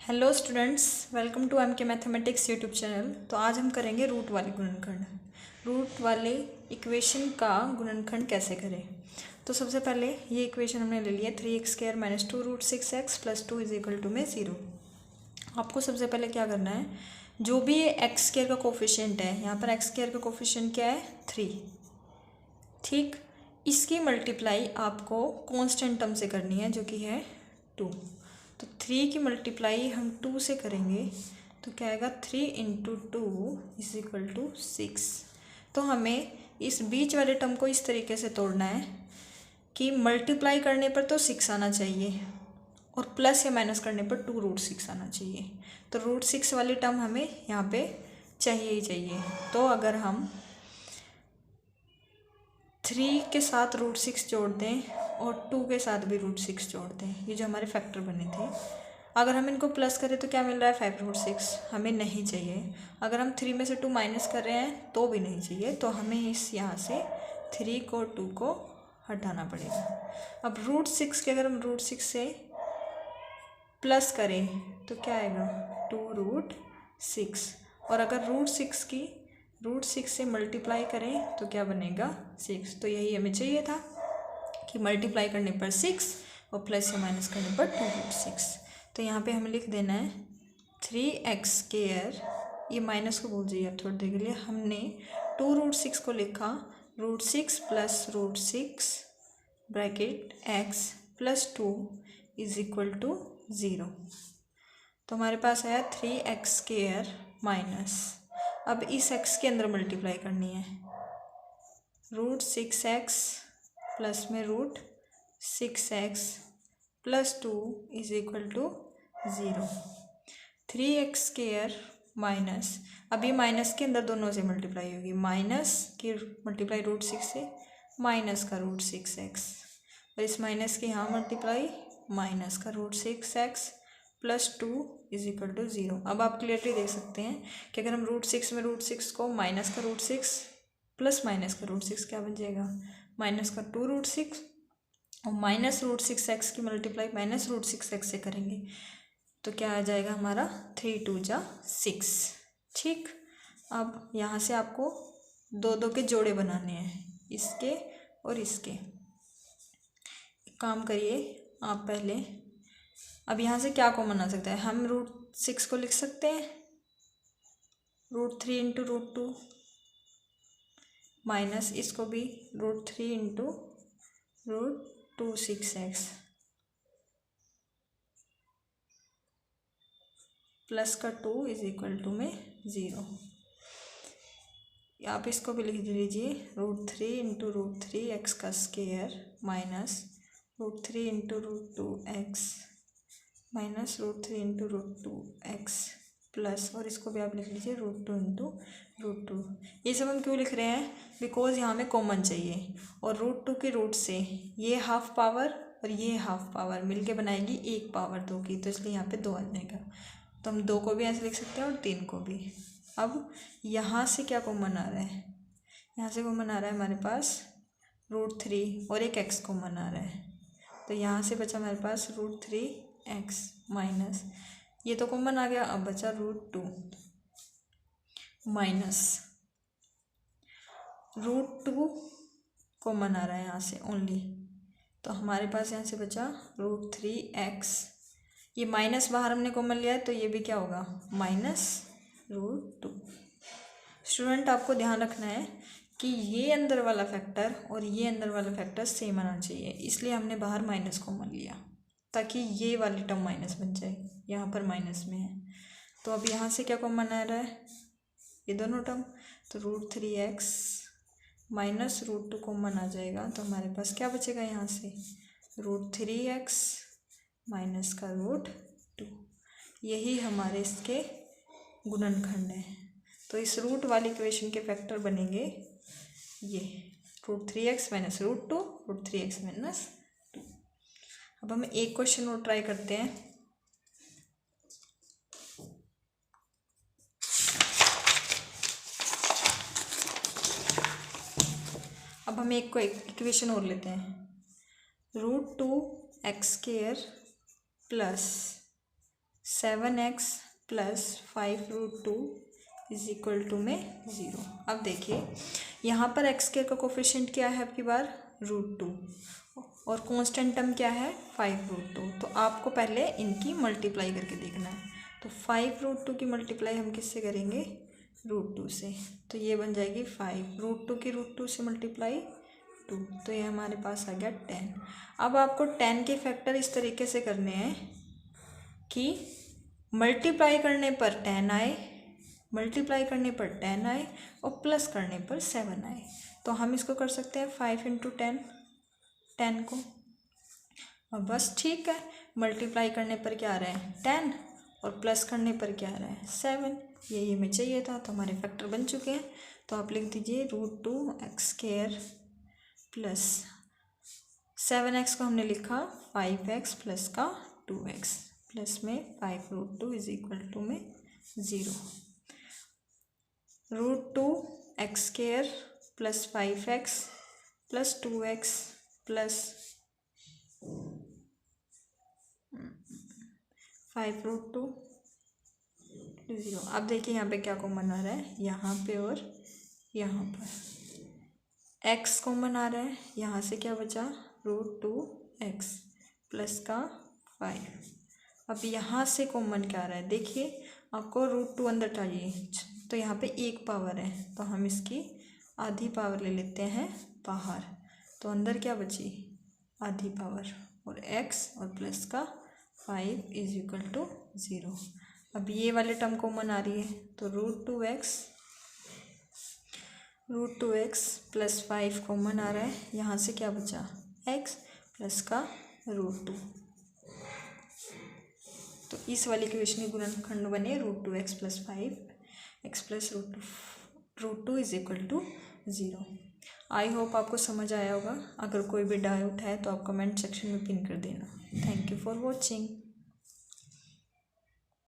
Hello students, welcome to M K mathematics YouTube channel. तो आज हम करेंगे रूट वाले गुणनखंड। रूट वाले इक्वेशन का गुणनखंड कैसे करें। तो सबसे पहले ये इक्वेशन हमने ले लिया 3x² - 2√6x + 2 = में 0। आपको सबसे पहले क्या करना है, जो भी ये x² का कोफिशिएंट है, यहाँ पर x² का कोफिशिएंट क्या है 3, ठीक। इसकी मल्टीप्लाई आपको कांस्टेंट टर्म से करनी है जो कि है 2। तो 3 की मल्टीप्लाई हम 2 से करेंगे तो क्या आएगा 3 × 2 = 6। तो हमें इस बीच वाले टर्म को इस तरीके से तोड़ना है कि मल्टीप्लाई करने पर तो 6 आना चाहिए और प्लस या माइनस करने पर 2√6 आना चाहिए। तो √6 वाली टर्म हमें यहाँ पे चाहिए ही चाहिए। तो अगर हम 3 के साथ √6 जोड़ दें और 2 के साथ भी √6 जोड़ दें, ये जो हमारे फैक्टर बने थे, अगर हम इनको प्लस करें तो क्या मिल रहा है 5√6, हमें नहीं चाहिए। अगर हम 3 में से 2 माइनस कर रहे हैं तो भी नहीं चाहिए। तो हमें इस यहाँ से 3 को 2 को हटाना पड़ेगा। अब √6 के अगर हम √6 से प्लस करें तो क्या आएगा 2√6, और अगर √6 की √6 से मल्टीप्लाई करें तो क्या बनेगा 6। तो यही हमें चाहिए था कि मल्टीप्लाई करने पर 6 और प्लस या माइनस करने पर 2√6। तो यहाँ पे हमें लिख देना है 3x², ये माइनस को भूल जाइए आप थोड़ी देर के लिए। हमने 2√6 को लिखा √6 + √6 ब्रैकेट x + 2 = 0। तो हमारे पास आया 3x² माइनस, अब इस x के अंदर मल्टीप्लाई करनी है, √6x प्लस में √6x + 2 = 0। 3x² माइनस, अब ये माइनस के अंदर दोनों से मल्टीप्लाई होगी, माइनस की मल्टीप्लाई √6 से, माइनस का √6x, और इस माइनस की यहाँ मल्टीप्लाई माइनस का √6x + 2 = 0। अब आप क्लियरली देख सकते हैं कि अगर हम √6 में √6 को माइनस का √6 प्लस माइनस का √6 क्या बन जाएगा माइनस का 2√6, और माइनस √6x की मल्टीप्लाई माइनस √6x से करेंगे तो क्या आ जाएगा हमारा 3 × 2 = 6, ठीक। अब यहाँ से आपको दो दो के जोड़े बनाने हैं, इसके और इसके। एक काम करिए आप पहले, अब यहाँ से क्या कॉमन आ सकता है, हम √6 को लिख सकते हैं √3 × √2 माइनस इसको भी √3 × √2(6x) प्लस का 2 = में 0। आप इसको भी लिख लीजिए √3 × √3x² minus √3 × √2x minus √3 × √2x plus, और इसको भी आप लिख लीजिए √2 × √2। ये सब हम क्यों लिख रहे हैं, बिकॉज यहाँ में कॉमन चाहिए, और √2 के रूट से ये हाफ पावर और ये हाफ पावर मिलके बनाएगी 1 पावर 2 की, तो इसलिए यहाँ पे 2 आ जाएगा। तो हम 2 को भी ऐसे लिख सकते हैं और 3 को भी। अब यहाँ से क्या कॉमन आ रहा है, यहाँ से कॉमन आ रहा है हमारे पास √3 और एक x कॉमन आ रहा है, तो यहाँ से बचा हमारे पास √3x माइनस, ये तो कॉमन आ गया, अब बचा √2 माइनस √2 कॉमन आ रहा है यहाँ से ओनली, तो हमारे पास यहाँ से बचा √3x, ये माइनस बाहर हमने कॉमन लिया है तो ये भी क्या होगा -√2। स्टूडेंट आपको ध्यान रखना है कि ये अंदर वाला फैक्टर और ये अंदर वाला फैक्टर सेम आना चाहिए, इसलिए हमने बाहर माइनस कॉमन लिया ताकि ये वाली टर्म माइनस बन जाए, यहाँ पर माइनस में है। तो अब यहाँ से क्या कॉमन आ रहा है, ये दोनों टर्म, तो √3x माइनस √2 कॉमन आ जाएगा, तो हमारे पास क्या बचेगा यहाँ से √3x माइनस का √2। यही हमारे इसके गुणनखंड है। तो इस रूट वाली इक्वेशन के फैक्टर बनेंगे ये √3x - √2 √3x - 2। अब हम एक क्वेश्चन और ट्राई करते हैं। अब हम एक इक्वेशन और लेते हैं, √2x² + 7x plus 5√2 is equal to में 0। अब देखिए यहाँ पर एक्स स्क्वायर का कोफिशिएंट क्या है आपकी बार √2 और कांस्टेंट टर्म क्या है 5√2। तो आपको पहले इनकी मल्टीप्लाई करके देखना है। तो 5√2 की मल्टीप्लाई हम किससे करेंगे √2 से। तो ये बन जाएगी 5 √2 की √2 से मल्टीप्लाई 2। तो ये हमारे पास आ गया 10। अब आपको 10 के फैक्टर इस तरीके से करने हैं कि मल्टीप्लाई करने पर 10 आए, मल्टीप्लाई करने पर 10 आए और प्लस करने पर 7 आए। तो हम इसको कर सकते हैं 5 × 10 10 को, और बस ठीक है। मल्टीप्लाई करने पर क्या आ रहा है 10 और प्लस करने पर क्या आ रहा है 7। ये हमें चाहिए था, तो हमारे फैक्टर बन चुके हैं। तो आप लिख दीजिए √2x² प्लस 7x को हमने लिखा 5x प्लस का 2x प्लस में 5√2 इज इक्वल टू में 0। √2x² plus 5x plus 2x plus 5√2 0। अब देखिए यहाँ पे क्या कॉमन आ रहा है, यहाँ पे और यहाँ पर x कॉमन आ रहा है। यहाँ से क्या बचा √2x प्लस का 5। अब यहाँ से कॉमन क्या आ रहा है, देखिए आपको √2 अंदर चाहिए, तो यहाँ पे एक पावर है, तो हम इसकी आधी पावर ले लेते हैं बाहर। तो अंदर क्या बची आधी पावर और x और प्लस का 5 इज इक्वल टू 0। अब ये वाले टर्म कॉमन आ रही है, तो √2x प्लस 5 कॉमन आ रहा है। यहाँ से क्या बचा x प्लस का √2। तो इस वाले इक्वेशन के गुणनखंड बने √2x plus 5x plus √2 is equal to 0। I hope आपको समझ आया होगा। अगर कोई भी डाउट है तो आप कमेंट सेक्शन में पिन कर देना। Thank you for watching.